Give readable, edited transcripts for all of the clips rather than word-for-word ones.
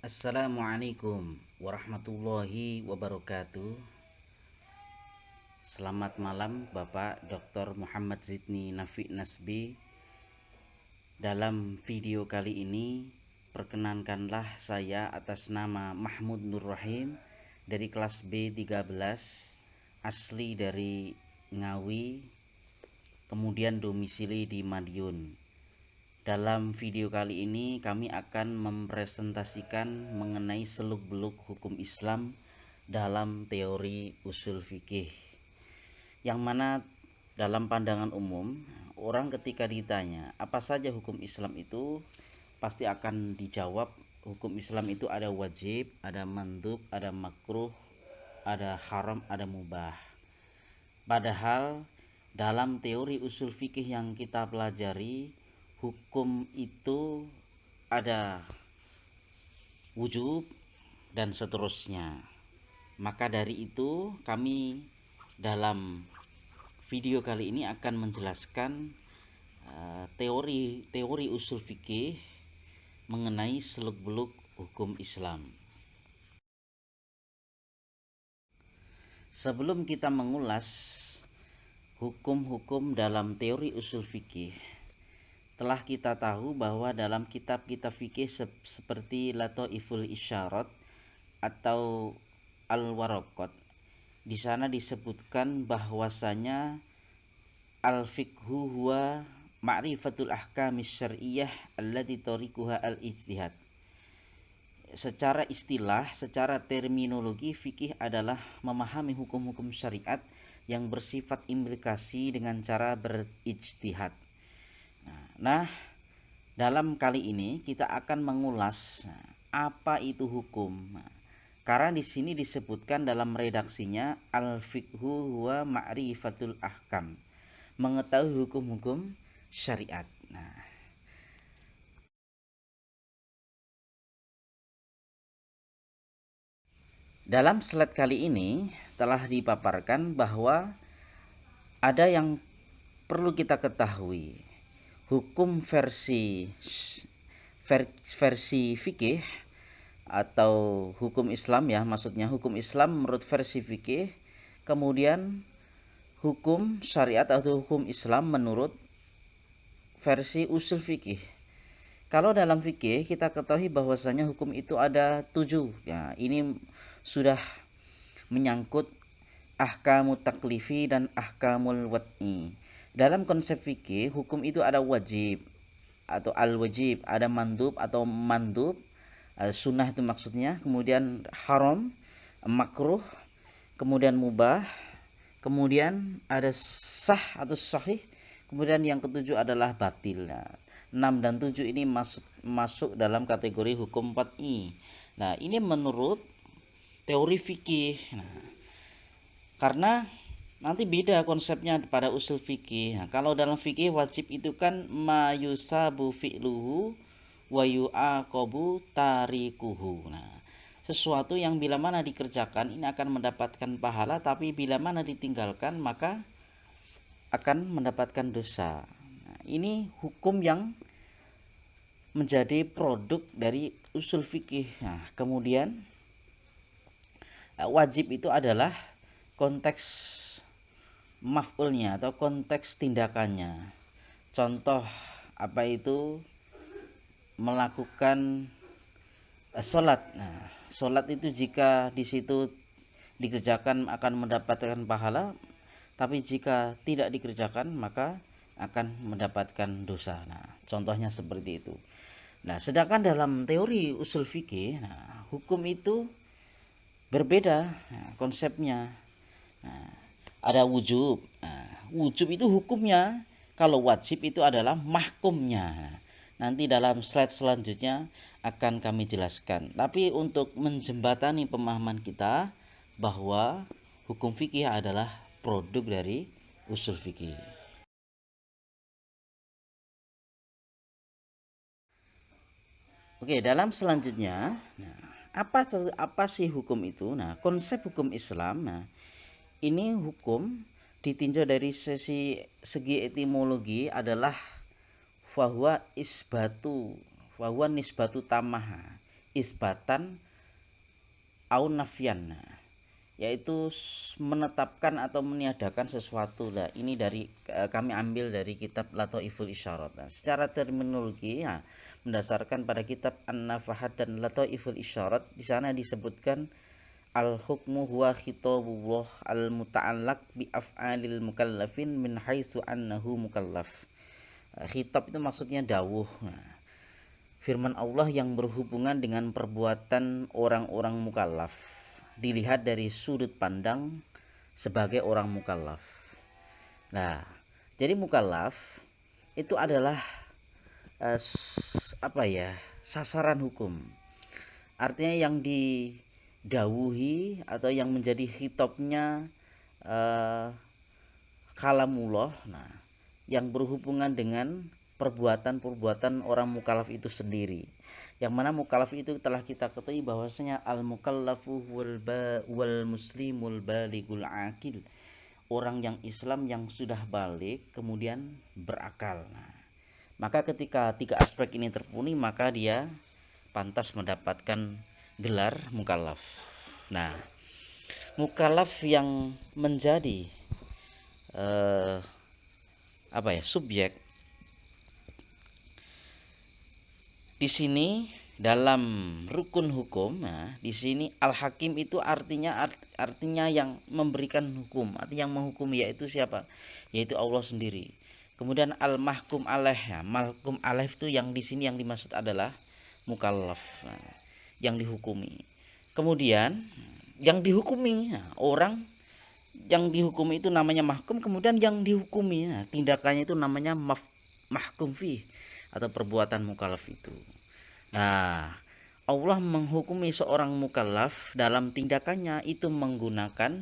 Assalamualaikum warahmatullahi wabarakatuh. Selamat malam Bapak Dr. Muhammad Zidni Nafi Nasbi. Dalam video kali ini, perkenankanlah saya atas nama Mahmud Nur Rahim dari kelas B13, asli dari Ngawi, kemudian domisili di Madiun. Dalam video kali ini kami akan mempresentasikan mengenai seluk-beluk hukum Islam dalam teori usul fikih. Yang mana dalam pandangan umum, orang ketika ditanya apa saja hukum Islam itu, pasti akan dijawab hukum Islam itu ada wajib, ada mandub, ada makruh, ada haram, ada mubah. Padahal dalam teori usul fikih yang kita pelajari, hukum itu ada wujub dan seterusnya. Maka dari itu kami dalam video kali ini akan menjelaskan teori usul fikih mengenai seluk-beluk hukum Islam. Sebelum kita mengulas hukum-hukum dalam teori usul fikih, telah kita tahu bahwa dalam kitab-kitab fikih seperti Lataiful Isyarat atau Al-Waraqat, di sana disebutkan bahwasanya al-fiqhu huwa ma'rifatul ahkamis syar'iyyah allati tariquha al-ijtihad. Secara istilah, secara terminologi, fikih adalah memahami hukum-hukum syariat yang bersifat implikasi dengan cara berijtihad. Nah, dalam kali ini kita akan mengulas apa itu hukum. Karena di sini disebutkan dalam redaksinya al-fiqhu huwa ma'rifatul ahkam, mengetahui hukum-hukum syariat. Dalam slide kali ini telah dipaparkan bahwa ada yang perlu kita ketahui. Hukum versi fikih atau hukum Islam, ya, maksudnya hukum Islam menurut versi fikih, kemudian hukum syariat atau hukum Islam menurut versi usul fikih. Kalau dalam fikih kita ketahui bahwasanya hukum itu ada 7. Ya, ini sudah menyangkut ahkamut taklifi dan ahkamul wad'i. Dalam konsep fikih, hukum itu ada wajib atau al-wajib, ada mandub atau mandub, sunnah itu maksudnya, kemudian haram, makruh, kemudian mubah, kemudian ada sah atau sahih, kemudian yang ketujuh adalah batil. 6 dan 7 ini masuk dalam kategori hukum wad'i. Nah, ini menurut teori fikih. Karena nanti beda konsepnya pada usul fikih. Kalau dalam fikih wajib itu kan mayusabu fi'luhu wa yu'aqabu tarikuhu. Sesuatu yang bila mana dikerjakan ini akan mendapatkan pahala, tapi bila mana ditinggalkan maka akan mendapatkan dosa. Ini hukum yang menjadi produk dari usul fikih. Kemudian wajib itu adalah konteks maf'ulnya atau konteks tindakannya. Contoh apa itu? Melakukan sholat. Sholat itu jika di situ dikerjakan akan mendapatkan pahala, tapi jika tidak dikerjakan maka akan mendapatkan dosa. Contohnya seperti itu. Sedangkan dalam teori usul fikih, hukum itu berbeda konsepnya. Ada wujub. Wujub itu hukumnya. Kalau wajib itu adalah mahkumnya. Nanti dalam slide selanjutnya akan kami jelaskan. Tapi untuk menjembatani pemahaman kita bahwa hukum fikih adalah produk dari usul fikih. Oke, dalam selanjutnya, apa sih hukum itu? Konsep hukum Islam, ini hukum ditinjau dari segi etimologi adalah fahuwa nisbatu tamah. isbatan au nafyan, yaitu menetapkan atau meniadakan sesuatu. Lah ini dari kami ambil dari kitab Lataiful Isyarat. Nah, secara terminologi ya, berdasarkan pada kitab An-Nafahat dan Lataiful Isyarat, di sana disebutkan al-hukmu huwa khitabullah al-muta'allaq bi af'alil mukallafin min haitsu annahu mukallaf. Khitab itu maksudnya dawuh. Nah, firman Allah yang berhubungan dengan perbuatan orang-orang mukallaf dilihat dari sudut pandang sebagai orang mukallaf. Nah, jadi mukallaf itu adalah sasaran hukum. Artinya yang didawuhi atau yang menjadi khitabnya kalamullah, nah, yang berhubungan dengan perbuatan-perbuatan orang mukallaf itu sendiri. Yang mana mukallaf itu telah kita ketahui bahwasanya al-mukallafu wal muslimul baligul aqil. Orang yang Islam yang sudah balik kemudian berakal. Nah, maka ketika tiga aspek ini terpenuhi, maka dia pantas mendapatkan gelar mukallaf. Nah, mukallaf yang menjadi subjek di sini dalam rukun hukum. Nah, di sini al-hakim itu artinya yang memberikan hukum, artinya yang menghukumi, yaitu siapa? Yaitu Allah sendiri. Kemudian al-mahkum alaih, ya, mahkum alaih itu yang di sini yang dimaksud adalah mukallaf, nah, yang dihukumi. Kemudian yang dihukumi, nah, orang yang dihukumi itu namanya mahkum, kemudian yang dihukumi, nah, tindakannya itu namanya mahkum fi atau perbuatan mukallaf itu. Nah, Allah menghukumi seorang mukallaf dalam tindakannya itu menggunakan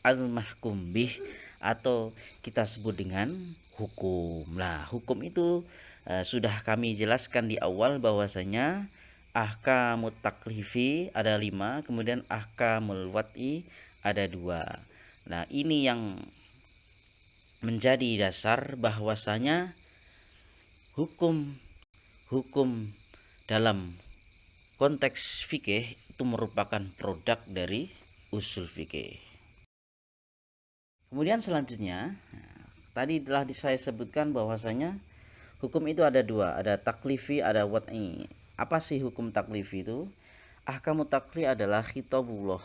al-mahkum bih atau kita sebut dengan hukum. Nah, hukum itu sudah kami jelaskan di awal bahwasanya ahkamut taklifi ada 5, kemudian ahkamul wad'i ada 2. Nah, ini yang menjadi dasar bahwasanya hukum dalam konteks fikih itu merupakan produk dari usul fikih. Kemudian selanjutnya, tadi telah saya sebutkan bahwasanya hukum itu ada 2, ada taklifi, ada wad'i. Apa sih hukum taklifi itu? Ahkamu taklif adalah khitabullah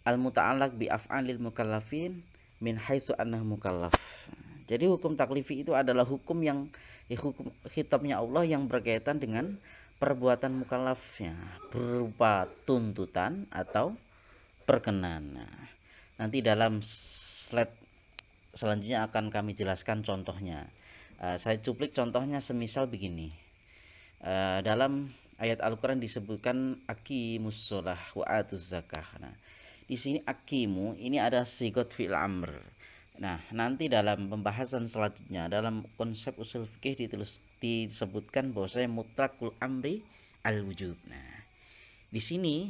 al-muta'allaq bi af'alil mukallafin min haitsu annahu mukallaf. Jadi hukum taklifi itu adalah hukum yang hukum khitabnya Allah yang berkaitan dengan perbuatan mukallafnya berupa tuntutan atau perkenan. Nanti dalam slide selanjutnya akan kami jelaskan contohnya. Saya cuplik contohnya semisal begini. Dalam ayat Al-Quran disebutkan aqimus sholah wa atuz zakah. Nah, di sini aqimu ini ada sigot fi'il amr. Nah, nanti dalam pembahasan selanjutnya dalam konsep usul fikih disebutkan bahwasanya mutlaqul amri al-wujub. Nah, di sini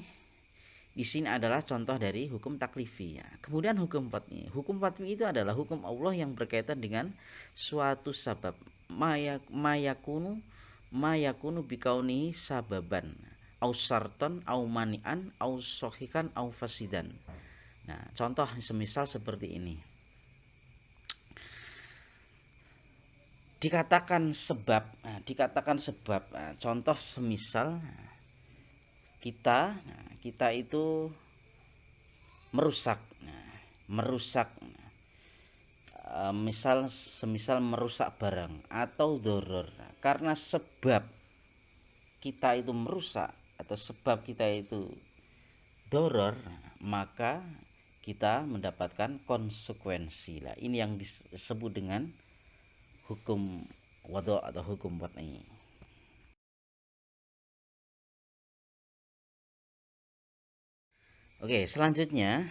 adalah contoh dari hukum taklifi ya. Kemudian hukum fatwi. Hukum fatwi itu adalah hukum Allah yang berkaitan dengan suatu sabab. Mayakunu bikauni sababan au sarton au mani'an au sohikan au fasidan. Nah, contoh semisal seperti ini. Dikatakan sebab, contoh semisal kita itu merusak, semisal merusak barang atau doror, karena sebab kita itu merusak atau sebab kita itu doror, maka kita mendapatkan konsekuensi. Lah, ini yang disebut dengan hukum wada' atau hukum wad'i. Oke, selanjutnya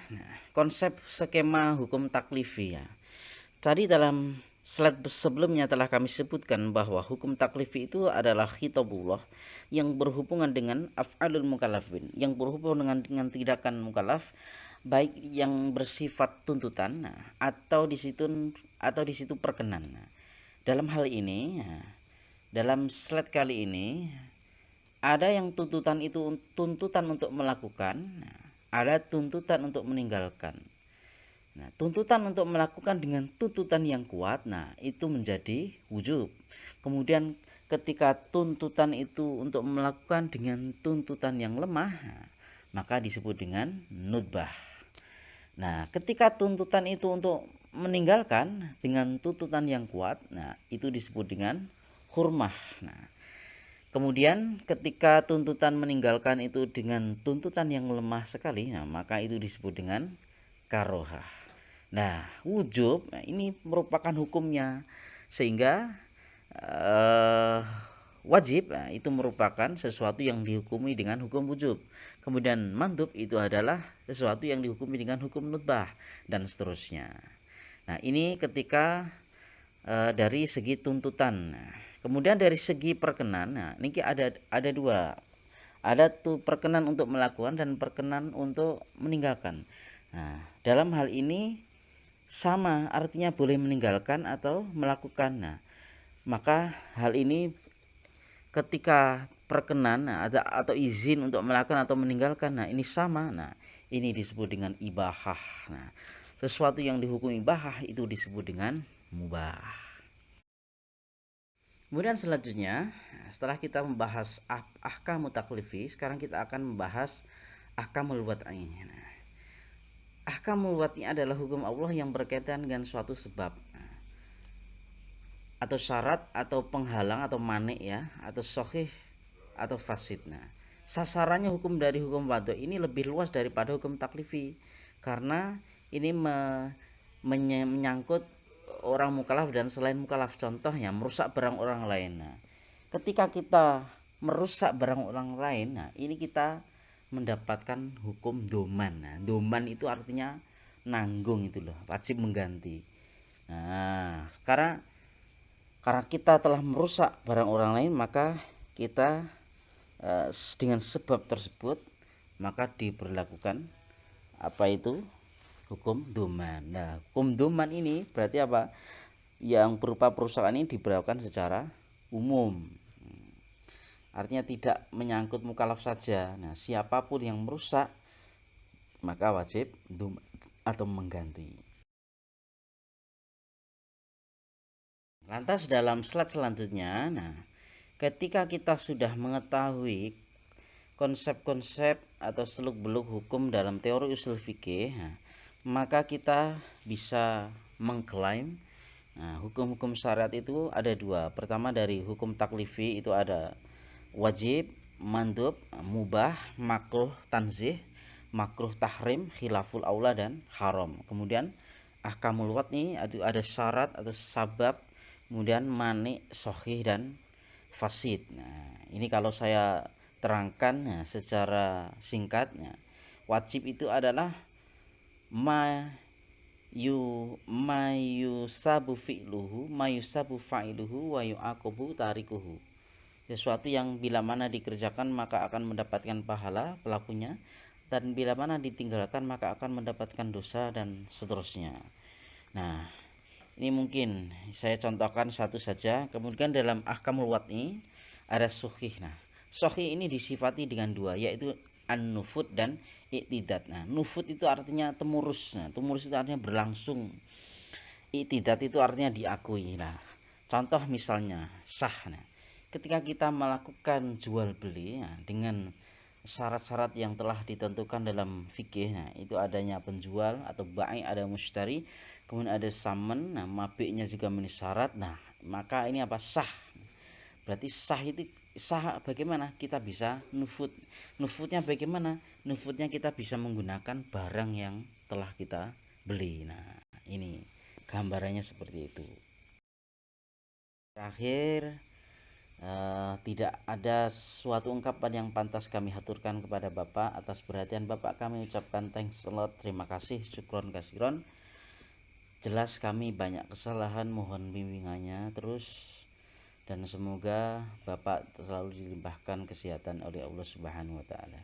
konsep skema hukum taklifi ya. Tadi dalam slide sebelumnya telah kami sebutkan bahwa hukum taklifi itu adalah khitabullah yang berhubungan dengan af'alul mukallafin, yang berhubungan dengan tindakan mukallaf, baik yang bersifat tuntutan atau di situ perkenan. Dalam hal ini, dalam slide kali ini ada yang tuntutan itu tuntutan untuk melakukan, ada tuntutan untuk meninggalkan. Nah, tuntutan untuk melakukan dengan tuntutan yang kuat, nah itu menjadi wujub. Kemudian ketika tuntutan itu untuk melakukan dengan tuntutan yang lemah, maka disebut dengan nudbah. Nah, ketika tuntutan itu untuk meninggalkan dengan tuntutan yang kuat, nah itu disebut dengan hurmah. Nah, kemudian ketika tuntutan meninggalkan itu dengan tuntutan yang lemah sekali, nah maka itu disebut dengan karohah. Nah, wujub ini merupakan hukumnya, sehingga wajib itu merupakan sesuatu yang dihukumi dengan hukum wujub. Kemudian mandub itu adalah sesuatu yang dihukumi dengan hukum nudbah dan seterusnya. Nah, ini ketika dari segi tuntutan. Kemudian dari segi perkenan, nah ini ada dua. Ada tuh perkenan untuk melakukan dan perkenan untuk meninggalkan. Nah, dalam hal ini sama, artinya boleh meninggalkan atau melakukan. Nah, maka hal ini ketika perkenan atau izin untuk melakukan atau meninggalkan, nah ini sama. Nah, ini disebut dengan ibahah. Nah, sesuatu yang dihukum ibahah itu disebut dengan mubah. Kemudian selanjutnya, setelah kita membahas ahkamut taklifi, sekarang kita akan membahas ahkamul wad'i. Nah, ahkamul wad'i adalah hukum Allah yang berkaitan dengan suatu sebab atau syarat atau penghalang atau manik ya, atau sahih atau fasid. Nah, sasarannya hukum dari hukum wad'i ini lebih luas daripada hukum taklifi, karena ini menyangkut orang mukallaf dan selain mukallaf. Contohnya merusak barang orang lain. Nah, ketika kita merusak barang orang lain, nah ini kita mendapatkan hukum doman. Nah, doman itu artinya nanggung, itu loh, wajib mengganti. Nah, sekarang karena kita telah merusak barang orang lain, maka kita dengan sebab tersebut maka diberlakukan apa itu hukum doman. Nah, hukum doman ini berarti apa? Yang berupa perusakan ini diberlakukan secara umum. Artinya tidak menyangkut mukallaf saja. Nah, siapapun yang merusak maka wajib doman atau mengganti. Lantas dalam slide selanjutnya, nah ketika kita sudah mengetahui konsep-konsep atau seluk-beluk hukum dalam teori usul fikih, maka kita bisa mengklaim hukum-hukum syariat itu ada dua. Pertama dari hukum taklifi itu ada wajib, mandub, mubah, makruh tanzih, makruh tahrim, khilaful aula dan haram. Kemudian ahkamul wad'i ada syarat atau sabab, kemudian manik, sahih dan fasid. Nah, ini kalau saya terangkan secara singkatnya, wajib itu adalah mayusabu fi'luhu, mayusabu fa'iluhu, wa yu'aqabu tarikuhu. Sesuatu yang bila mana dikerjakan maka akan mendapatkan pahala pelakunya, dan bila mana ditinggalkan maka akan mendapatkan dosa dan seterusnya. Nah, ini mungkin saya contohkan satu saja. Kemudian dalam ahkamul wad'i ada sahih. Nah, sahih ini disifati dengan dua, yaitu an-nufud dan iktidad. Nah, nufud itu artinya temurus. Nah, temurus itu artinya berlangsung. Iktidad itu artinya diakui. Nah, contoh misalnya sah. Nah, ketika kita melakukan jual beli dengan syarat-syarat yang telah ditentukan dalam fikih, nah itu adanya penjual atau bai, ada mushtari, kemudian ada saman, nah mabiknya juga memenuhi syarat. Nah, maka ini apa? Sah. Berarti sah itu sah bagaimana? Kita bisa nufud. Nufudnya bagaimana? Nufudnya kita bisa menggunakan barang yang telah kita beli. Nah, ini gambarannya seperti itu. Terakhir, tidak ada suatu ungkapan yang pantas kami haturkan kepada Bapak. Atas perhatian Bapak kami ucapkan thanks a lot, terima kasih, syukron kasiron. Jelas kami banyak kesalahan, mohon bimbingannya terus, dan semoga Bapak selalu dilimpahkan kesehatan oleh Allah Subhanahu wa taala.